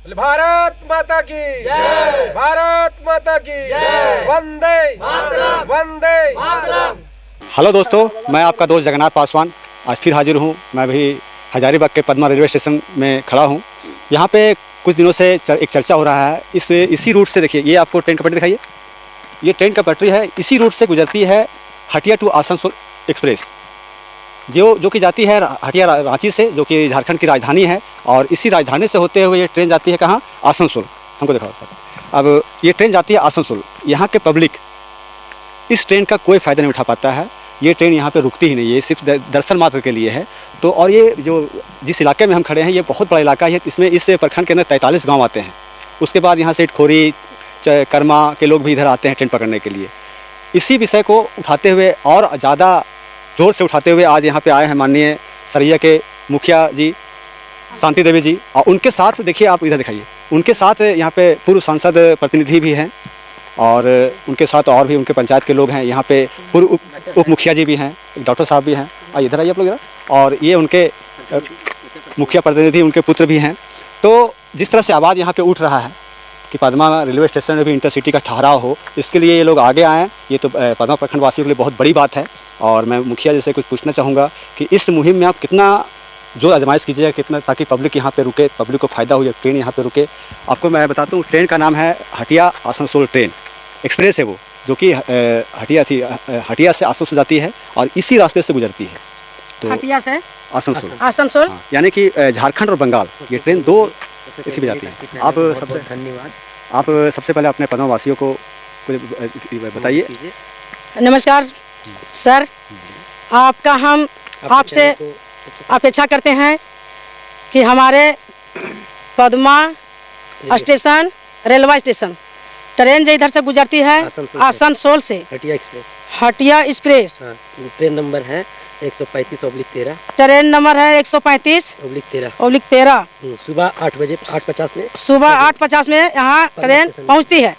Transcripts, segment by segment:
भारत माता की जय, भारत माता की जय, वंदे मातरम, वंदे मातरम। हेलो दोस्तों, मैं आपका दोस्त जगन्नाथ पासवान आज फिर हाजिर हूँ। मैं भी हजारीबाग के पद्मा रेलवे स्टेशन में खड़ा हूँ। यहाँ पे कुछ दिनों से एक चर्चा हो रहा है। इसी रूट से देखिए, ये आपको ट्रेन का पटरी दिखाइए। ये ट्रेन का पटरी है, इसी रूट से गुजरती है हटिया टू आसनसोल एक्सप्रेस, जो कि जाती है हटिया रांची से, जो कि झारखंड की राजधानी है। और इसी राजधानी से होते हुए ये ट्रेन जाती है कहाँ? आसनसोल। हमको दिखाओ। अब ये ट्रेन जाती है आसनसोल। यहाँ के पब्लिक इस ट्रेन का कोई फ़ायदा नहीं उठा पाता है। ये ट्रेन यहाँ पे रुकती ही नहीं है, ये सिर्फ दर्शन मात्र के लिए है। तो और ये जो जिस इलाके में हम खड़े हैं, ये बहुत बड़ा इलाका है। इसमें इस प्रखंड के अंदर 43 गाँव आते हैं। उसके बाद यहाँ से इटखोरी, कर्मा के लोग भी इधर आते हैं ट्रेन पकड़ने के लिए। इसी विषय को उठाते हुए और ज़्यादा जोर से उठाते हुए आज यहाँ पे आए हैं माननीय सरैया के मुखिया जी शांति देवी जी। और उनके साथ देखिए, आप इधर दिखाइए, उनके साथ यहाँ पे पूर्व सांसद प्रतिनिधि भी हैं और उनके साथ और भी उनके पंचायत के लोग हैं। यहाँ पे पूर्व उप मुखिया जी भी हैं, डॉक्टर साहब भी हैं। इधर आइए आप लोग इधर। और ये उनके मुखिया प्रतिनिधि, उनके पुत्र भी हैं। तो जिस तरह से आवाज़ यहाँ पे उठ रहा है कि पद्मा रेलवे स्टेशन में भी इंटरसिटी का ठहराव हो, इसके लिए ये लोग आगे आएँ। ये तो पद्मा प्रखंड वासियों के लिए बहुत बड़ी बात है। और मैं मुखिया जी से कुछ पूछना चाहूँगा कि इस मुहिम में आप कितना जो आजमाइश कीजिएगा, कितना, ताकि पब्लिक यहाँ पे रुके, पब्लिक को फ़ायदा हो, ट्रेन यहाँ पे रुके। आपको मैं बताता हूँ, ट्रेन का नाम है हटिया आसनसोल ट्रेन एक्सप्रेस है वो, जो कि हटिया से आसनसोल जाती है और इसी रास्ते से गुजरती है। तो हटिया से आसनसोल, हाँ, यानी कि झारखंड और बंगाल, ये ट्रेन दो इसी में जाती है। आप सबसे धन्यवाद। आप सबसे पहले अपने पद्मा वासियों को कुछ बताइए। नमस्कार सर, आपका हम आपसे अपेक्षा करते हैं कि हमारे Padma station, railway station, train जो इधर से गुजरती है आसनसोल से हटिया एक्सप्रेस, ट्रेन नंबर है 135/13। ट्रेन नंबर है 135/13। सुबह 8 बजे 8:50 में, सुबह 8:50 में यहाँ ट्रेन पहुँचती है।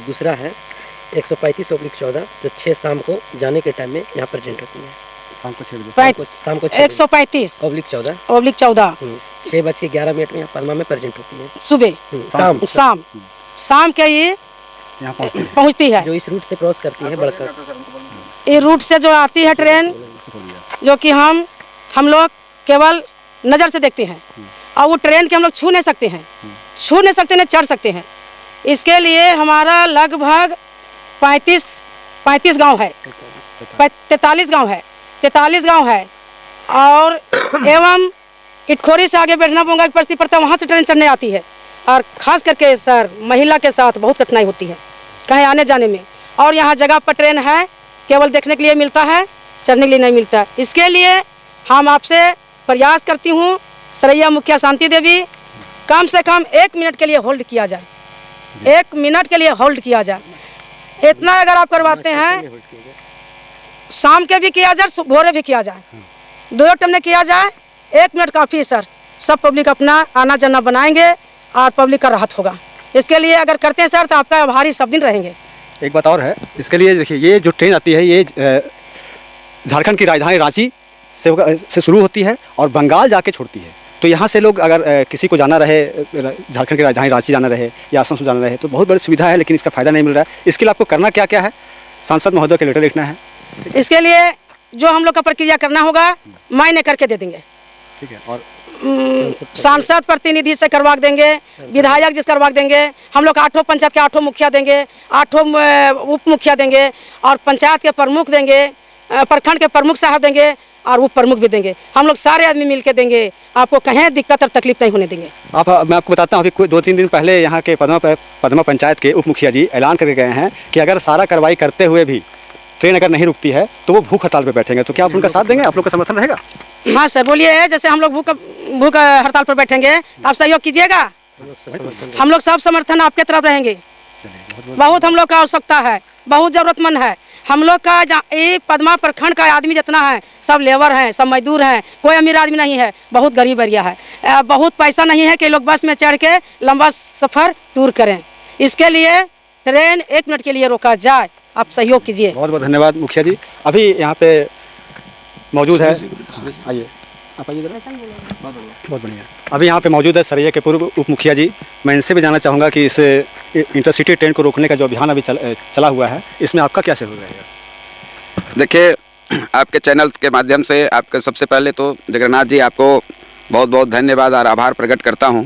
दूसरा है 135/14, जो 6 शाम को जाने के टाइम में यहाँ प्रेजेंट होती है। शाम को 135/14 6:11 में यहाँ पद्मा में प्रेजेंट होती है। सुबह शाम के ये यहाँ पहुँचती है। जो इस रूट से क्रॉस करती है बड़का, ये रूट से जो आती है ट्रेन, जो कि हम लोग केवल नज़र से देखते हैं और वो ट्रेन के हम लोग छू नहीं सकते हैं, नहीं चढ़ सकते हैं। इसके लिए हमारा लगभग 35 गांव है, 43 गांव है, 43 गांव है। और एवं इटखोरी से आगे बैठना पड़ेगा परिस्थिति पड़ता है, वहाँ से ट्रेन चढ़ने आती है। और ख़ास करके सर महिला के साथ बहुत कठिनाई होती है कहीं आने जाने में। और यहाँ जगह पर ट्रेन है, केवल देखने के लिए मिलता है, चढ़ने के लिए नहीं मिलता। इसके लिए हम आपसे प्रयास करती हूँ, सरैया मुखिया शांति देवी, कम से कम 1 मिनट के लिए होल्ड किया जाए, 1 मिनट के लिए होल्ड किया जाए। इतना अगर आप करवाते हैं, शाम के भी किया जाए, भोरे भी किया जाए, 2 टाइम में किया जाए, 1 मिनट काफ़ी है सर। सब पब्लिक अपना आना जाना बनाएंगे और पब्लिक का राहत होगा। इसके लिए अगर करते हैं सर तो आपका आभारी सब दिन रहेंगे। एक बात और है इसके लिए, देखिए ये जो ट्रेन आती है, ये झारखंड की राजधानी रांची से शुरू होती है और बंगाल जाके छोड़ती है। तो यहाँ से लोग अगर किसी को जाना रहे, झारखंड की राजधानी रांची जाना रहे या आसनसोल जाना रहे, तो बहुत बड़ी सुविधा है, लेकिन इसका फ़ायदा नहीं मिल रहा है। इसके लिए आपको करना क्या क्या है? सांसद महोदय के लेटर लिखना है। इसके लिए जो हम लोग का प्रक्रिया करना होगा, मायने करके दे देंगे। ठीक है। और सांसद प्रतिनिधि से करवा देंगे, विधायक जिस करवा देंगे, हम लोग 8 पंचायत के 8 मुखिया देंगे, 8 उप मुखिया देंगे और पंचायत के प्रमुख देंगे, प्रखंड के प्रमुख साहब देंगे और उप प्रमुख भी देंगे। हम लोग सारे आदमी मिलकर देंगे, आपको कहीं दिक्कत और तकलीफ नहीं होने देंगे। मैं आपको बताता हूँ, अभी 2-3 दिन पहले यहाँ के पद्मा पंचायत के उप मुखिया जी ऐलान करके गए हैं कि अगर सारा कार्रवाई करते हुए भी ट्रेन अगर नहीं रुकती है तो वो भूख हड़ताल पर बैठेंगे। तो क्या आप उनका साथ देंगे? आप लोग का समर्थन रहेगा? हाँ सर, बोलिए। जैसे हम लोग भूख हड़ताल पर बैठेंगे तो आप सहयोग कीजिएगा। हम लोग सब समर्थन आपके तरफ रहेंगे। बहुत हम लोग का आवश्यकता है, बहुत ज़रूरतमंद है। हम लोग का ये पद्मा प्रखंड का आदमी जितना है, सब लेबर हैं, सब मजदूर हैं, कोई अमीर आदमी नहीं है, बहुत गरीब एरिया है। बहुत पैसा नहीं है कि लोग बस में चढ़ के लंबा सफ़र टूर करें। इसके लिए ट्रेन 1 मिनट के लिए रोका जाए, आप सहयोग कीजिए। बहुत बहुत धन्यवाद मुखिया जी। अभी यहाँ पे मौजूद है, आइए, आप आइए जरा। बहुत बढ़िया। अभी यहाँ पे मौजूद है सरैया के पूर्व उप मुखिया जी। मैं इनसे भी जानना चाहूँगा कि इस इंटरसिटी ट्रेन को रोकने का जो अभियान अभी चला हुआ है, इसमें आपका क्या सहयोग रहेगा? देखिए, आपके चैनल के माध्यम से आपके सबसे पहले तो जगन्नाथ जी आपको बहुत बहुत धन्यवाद और आभार प्रकट करता हूँ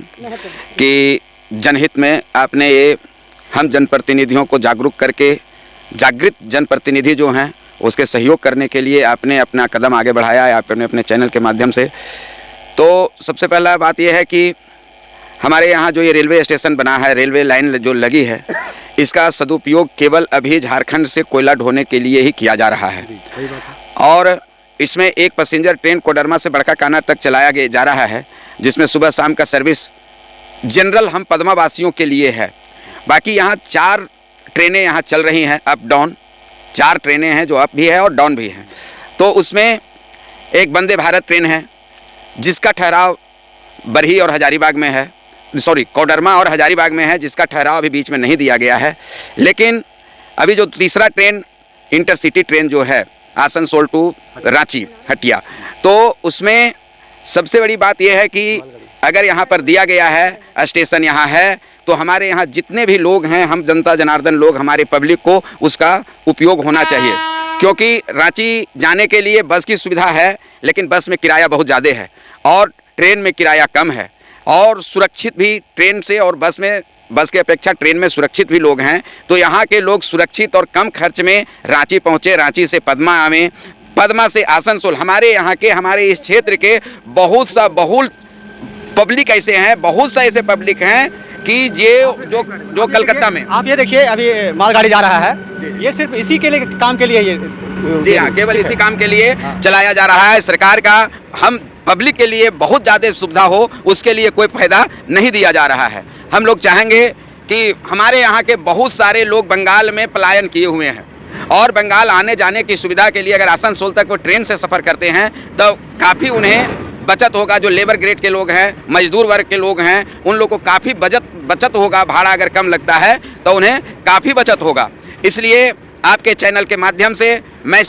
कि जनहित में आपने ये हम जनप्रतिनिधियों को जागरूक करके, जागृत जनप्रतिनिधि जो हैं उसके सहयोग करने के लिए आपने अपना कदम आगे बढ़ाया है आपने अपने चैनल के माध्यम से। तो सबसे पहला बात यह है कि हमारे यहाँ जो ये रेलवे स्टेशन बना है, रेलवे लाइन जो लगी है, इसका सदुपयोग केवल अभी झारखंड से कोयला ढोने के लिए ही किया जा रहा है। और इसमें एक पैसेंजर ट्रेन कोडरमा से बड़का काना तक चलाया जा रहा है, जिसमें सुबह शाम का सर्विस जनरल हम पदमा वासियों के लिए है। बाकी यहाँ 4 ट्रेनें यहाँ चल रही हैं अप डाउन, 4 ट्रेनें हैं जो अप भी है और डाउन भी हैं। तो उसमें एक वंदे भारत ट्रेन है जिसका ठहराव बरही और हजारीबाग में है, कोडरमा और हजारीबाग में है, जिसका ठहराव अभी बीच में नहीं दिया गया है। लेकिन अभी जो तीसरा ट्रेन इंटरसिटी ट्रेन जो है आसनसोल टू रांची हटिया, तो उसमें सबसे बड़ी बात यह है कि अगर यहाँ पर दिया गया है, स्टेशन यहाँ है, तो हमारे यहाँ जितने भी लोग हैं, हम जनता जनार्दन लोग, हमारे पब्लिक को उसका उपयोग होना चाहिए। क्योंकि रांची जाने के लिए बस की सुविधा है, लेकिन बस में किराया बहुत ज़्यादा है और ट्रेन में किराया कम है, और सुरक्षित भी ट्रेन से और बस के अपेक्षा ट्रेन में सुरक्षित भी लोग हैं। तो यहाँ के लोग सुरक्षित और कम खर्च में रांची पहुँचे, रांची से पदमा आवें, पदमा से आसनसोल। हमारे यहाँ के, हमारे इस क्षेत्र के बहुत पब्लिक ऐसे हैं, बहुत सा ऐसे पब्लिक हैं कि जो कलकत्ता में, आप ये देखिए अभी मालगाड़ी जा रहा है, ये सिर्फ इसी के लिए काम के लिए ये, जी हाँ, केवल इसी काम के लिए चलाया जा रहा है। सरकार का हम पब्लिक के लिए बहुत ज़्यादा सुविधा हो, उसके लिए कोई फायदा नहीं दिया जा रहा है। हम लोग चाहेंगे कि हमारे यहाँ के बहुत सारे लोग बंगाल में पलायन किए हुए हैं, और बंगाल आने जाने की सुविधा के लिए अगर आसनसोल तक वो ट्रेन से सफ़र करते हैं तो काफ़ी उन्हें बचत होगा। जो लेबर ग्रेड के लोग हैं, मजदूर वर्ग के लोग हैं, उन लोगों को काफ़ी बचत होगा। भाड़ा अगर कम लगता है तो उन्हें काफ़ी बचत होगा। इसलिए आपके चैनल के माध्यम से मैं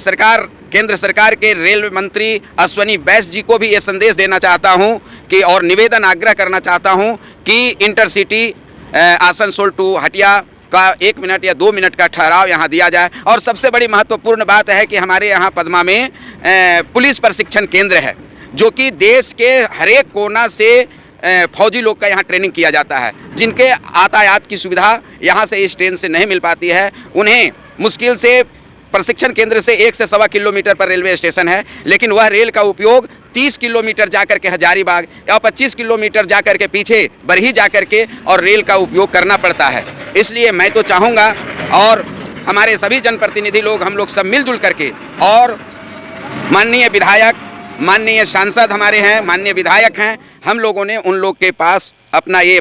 केंद्र सरकार के रेलवे मंत्री अश्वनी वैष्णव जी को भी ये संदेश देना चाहता हूँ कि, और निवेदन आग्रह करना चाहता हूँ कि इंटरसिटी आसनसोल टू हटिया का 1 मिनट या 2 मिनट का ठहराव यहाँ दिया जाए। और सबसे बड़ी महत्वपूर्ण बात है कि हमारे यहाँ पदमा में पुलिस प्रशिक्षण केंद्र है, जो कि देश के हर एक कोना से फौजी लोग का यहाँ ट्रेनिंग किया जाता है, जिनके यातायात की सुविधा यहाँ से इस ट्रेन से नहीं मिल पाती है। उन्हें मुश्किल से प्रशिक्षण केंद्र से 1 से 1.25 किलोमीटर पर रेलवे स्टेशन है, लेकिन वह रेल का उपयोग 30 किलोमीटर जाकर के हजारीबाग या 25 किलोमीटर जाकर के पीछे बरही जाकर के और रेल का उपयोग करना पड़ता है। इसलिए मैं तो चाहूँगा, और हमारे सभी जनप्रतिनिधि लोग, हम लोग सब मिलजुल करके, और माननीय विधायक, माननीय सांसद हमारे हैं, माननीय विधायक हैं, हम लोगों ने उन लोग के पास अपना ये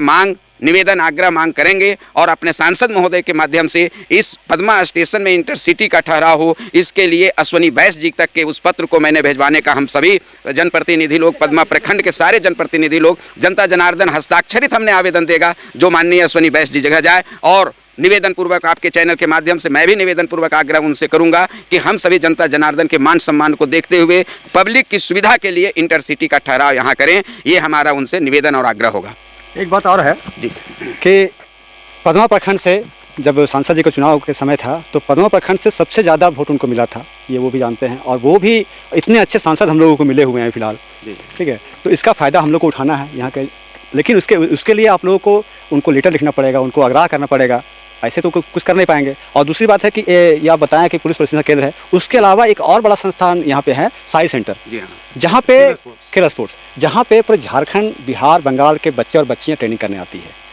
निवेदन आग्रह मांग करेंगे, और अपने सांसद महोदय के माध्यम से इस पदमा स्टेशन में इंटरसिटी का ठहराव हो, इसके लिए अश्वनी वैष्णव जी तक के उस पत्र को मैंने भेजवाने का हम सभी जनप्रतिनिधि लोग, पदमा प्रखंड के सारे जनप्रतिनिधि लोग, जनता जनार्दन हस्ताक्षरित हमने आवेदन देगा, जो माननीय अश्वनी वैष्णव जी जगह जाए। और निवेदन पूर्वक आपके चैनल के माध्यम से मैं भी निवेदन पूर्वक आग्रह उनसे करूंगा कि हम सभी जनता जनार्दन के मान सम्मान को देखते हुए पब्लिक की सुविधा के लिए इंटरसिटी का ठहराव यहाँ करें। ये हमारा उनसे निवेदन और आग्रह होगा। एक बात और है जी कि पदमा प्रखंड से जब सांसद जी का चुनाव के समय था, तो पदमा प्रखंड से सबसे ज़्यादा वोट उनको मिला था, ये वो भी जानते हैं, और वो भी इतने अच्छे सांसद हम लोगों को मिले हुए हैं फिलहाल। ठीक है, तो इसका फ़ायदा हम लोग को उठाना है यहाँ के, लेकिन उसके लिए आप लोगों को उनको लेटर लिखना पड़ेगा, उनको आग्रह करना पड़ेगा, ऐसे तो कुछ कर नहीं पाएंगे। और दूसरी बात है कि ये आप बताएं कि पुलिस प्रशिक्षण केंद्र है, उसके अलावा एक और बड़ा संस्थान यहाँ पे है, साई सेंटर, जहाँ पे खेल स्पोर्ट्स, जहाँ पे पूरे झारखंड, बिहार, बंगाल के बच्चे और बच्चियाँ ट्रेनिंग करने आती है।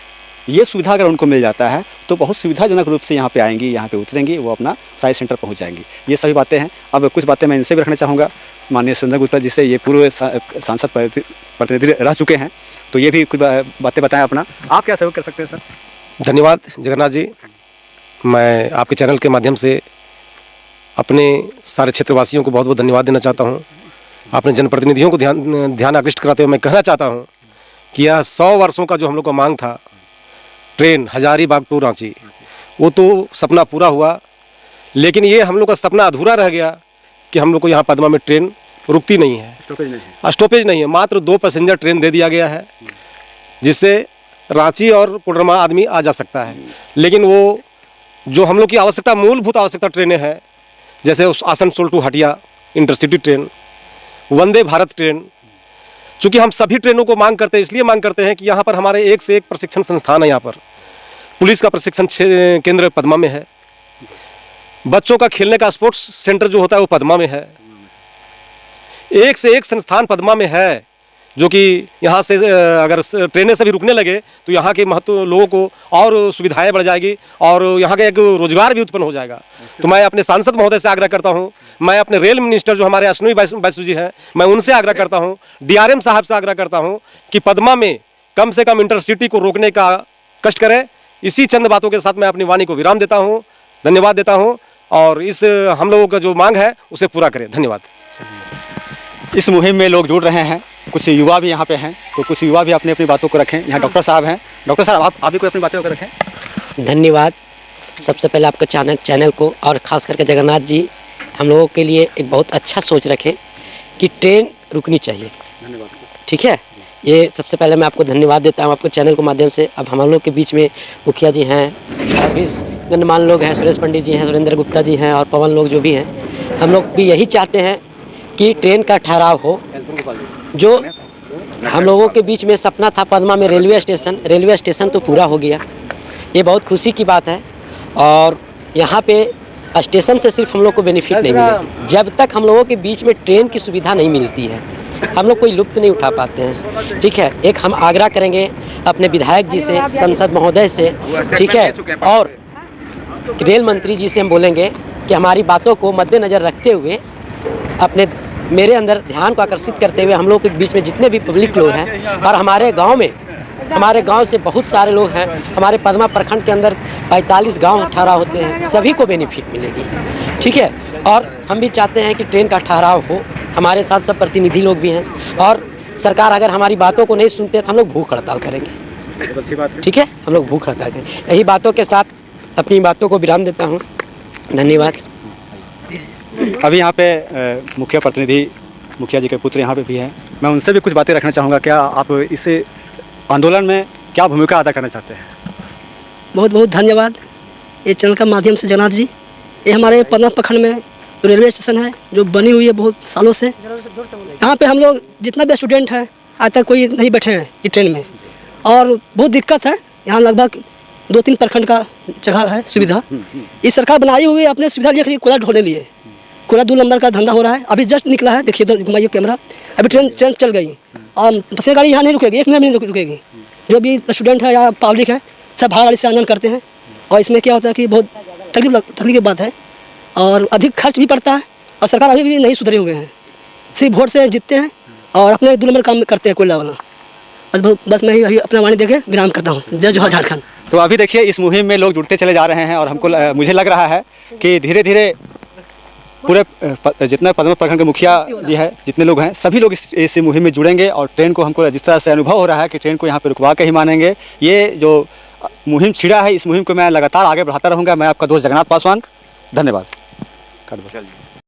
ये सुविधा अगर उनको मिल जाता है तो बहुत सुविधाजनक रूप से यहाँ पे आएंगी, यहाँ पे उतरेंगी, वो अपना साई सेंटर पहुँच जाएंगी। ये सभी बातें हैं। अब कुछ बातें मैं इनसे भी रखना चाहूँगा, माननीय सुंदर गुप्ता जिससे ये पूर्व सांसद प्रतिनिधि रह चुके हैं, तो ये भी कुछ बातें बताएं अपना, आप क्या सहयोग कर सकते हैं सर? धन्यवाद जगन्नाथ जी। मैं आपके चैनल के माध्यम से अपने सारे क्षेत्रवासियों को बहुत बहुत धन्यवाद देना चाहता हूं। अपने जनप्रतिनिधियों को ध्यान आकृष्ट कराते हुए मैं कहना चाहता हूं कि यह 100 वर्षों का जो हम लोग का मांग था, ट्रेन हजारीबाग टू रांची, वो तो सपना पूरा हुआ, लेकिन ये हम लोग का सपना अधूरा रह गया कि हम लोग को यहाँ पदमा में ट्रेन रुकती नहीं है, स्टॉपेज नहीं है। मात्र 2 पैसेंजर ट्रेन दे दिया गया है जिससे रांची और कोडरमा आदमी आ जा सकता है। लेकिन वो जो हम लोग की आवश्यकता, मूलभूत आवश्यकता ट्रेनें हैं, जैसे उस Asansol to Hatia intercity train, Vande Bharat train, चूँकि हम सभी ट्रेनों को मांग करते हैं, इसलिए मांग करते हैं कि यहाँ पर हमारे एक से एक प्रशिक्षण संस्थान है। यहाँ पर पुलिस का प्रशिक्षण केंद्र पदमा में है, बच्चों का खेलने का स्पोर्ट्स सेंटर जो होता है वो पदमा में है, एक से एक संस्थान पदमा में है, जो कि यहाँ से अगर ट्रेनें से भी रुकने लगे तो यहाँ के महत्व लोगों को और सुविधाएं बढ़ जाएगी और यहाँ का एक रोजगार भी उत्पन्न हो जाएगा। तो मैं अपने सांसद महोदय से आग्रह करता हूँ, मैं अपने रेल मिनिस्टर जो हमारे अश्विनी बैसु जी हैं, मैं उनसे आग्रह करता हूँ, DRM साहब से आग्रह करता हूँ कि पदमा में कम से कम इंटरसिटी को रोकने का कष्ट करें। इसी चंद बातों के साथ मैं अपनी वाणी को विराम देता हूँ, धन्यवाद देता हूँ और इस हम लोगों का जो मांग है उसे पूरा करें। धन्यवाद। इस मुहिम में लोग जुड़ रहे हैं, कुछ युवा भी यहाँ पे हैं, तो कुछ युवा भी अपनी अपनी बातों को रखें। यहाँ डॉक्टर साहब हैं, डॉक्टर साहब आप भी कोई अपनी बातों को रखें। धन्यवाद। सबसे पहले आपका चैनल को और ख़ास करके जगन्नाथ जी हम लोगों के लिए एक बहुत अच्छा सोच रखें कि ट्रेन रुकनी चाहिए। धन्यवाद। ठीक है, ये सबसे पहले मैं आपको धन्यवाद देता हूँ आपके चैनल के माध्यम से। अब हम लोग के बीच में मुखिया जी हैं और भी गणमान्य लोग हैं, सुरेश पंडित जी हैं, सुरेंद्र गुप्ता जी हैं और पवन लोग जो भी हैं, हम लोग भी यही चाहते हैं कि ट्रेन का ठहराव हो। जो हम लोगों के बीच में सपना था पदमा में रेलवे स्टेशन तो पूरा हो गया, ये बहुत खुशी की बात है। और यहाँ पे स्टेशन से सिर्फ हम लोग को बेनिफिट नहीं मिलेगा, जब तक हम लोगों के बीच में ट्रेन की सुविधा नहीं मिलती है हम लोग कोई लुत्फ नहीं उठा पाते हैं। ठीक है, एक हम आग्रह करेंगे अपने विधायक जी से, संसद महोदय से, ठीक है, और रेल मंत्री जी से हम बोलेंगे कि हमारी बातों को मद्देनज़र रखते हुए अपने मेरे अंदर ध्यान को आकर्षित करते हुए हम लोग के बीच में जितने भी पब्लिक लोग हैं और हमारे गांव से बहुत सारे लोग हैं, हमारे पदमा प्रखंड के अंदर 45 गांव ठहरा होते हैं, सभी को बेनिफिट मिलेगी। ठीक है, और हम भी चाहते हैं कि ट्रेन का ठहराव हो। हमारे साथ सब प्रतिनिधि लोग भी हैं और सरकार अगर हमारी बातों को नहीं सुनते तो हम लोग भूख हड़ताल करेंगे। अच्छी बात है। ठीक है, हम लोग भूख हड़ताल करेंगे। यही बातों के साथ अपनी बातों को विराम देता हूँ। धन्यवाद। अभी यहाँ पे मुखिया प्रतिनिधि, मुखिया जी के पुत्र यहाँ पे भी हैं, मैं उनसे भी कुछ बातें रखना चाहूँगा। क्या आप इस आंदोलन में क्या भूमिका अदा करना चाहते हैं? बहुत बहुत धन्यवाद ये चैनल का माध्यम से जगन्नाथ जी। ये हमारे पदमा प्रखंड में जो रेलवे स्टेशन है जो बनी हुई है बहुत सालों से, यहाँ पे हम लोग जितना भी स्टूडेंट है आज तक कोई नहीं बैठे हैं ये ट्रेन में और बहुत दिक्कत है। यहाँ लगभग 2-3 प्रखंड का जगह है सुविधा, ये सरकार बनाई हुई है अपने सुविधा लिए कूड़ा ढोने लिए। कूड़ा 2 नंबर का धंधा हो रहा है, अभी जस्ट निकला है, देखिए उधर घुमाइए कैमरा, अभी ट्रेन चल गई और बसें गाड़ी यहाँ नहीं रुकेगी, 1 मिनट नहीं रुकेगी। जो भी स्टूडेंट है या पब्लिक है सब भाड़ा गाड़ी से आनंद करते हैं और इसमें क्या होता है कि बहुत तकलीफ की बात है और अधिक खर्च भी पड़ता है और सरकार अभी भी नहीं सुधरे हुए हैं, सिर्फ वोट से जीतते हैं और अपने 2 नंबर काम करते हैं कोयला वाला। बस मैं ही अपना वाणी देके विराम करता हूँ। जय जोहार झारखंड। तो अभी देखिए इस मुहिम में लोग जुड़ते चले जा रहे हैं और मुझे लग रहा है कि धीरे धीरे पूरे जितने पदमा प्रखंड के मुखिया जी है, जितने लोग हैं, सभी लोग इस मुहिम में जुड़ेंगे और ट्रेन को हमको जिस तरह से अनुभव हो रहा है कि ट्रेन को यहाँ पे रुकवा के ही मानेंगे। ये जो मुहिम छिड़ा है, इस मुहिम को मैं लगातार आगे बढ़ाता रहूँगा। मैं आपका दोस्त जगन्नाथ पासवान, धन्यवाद।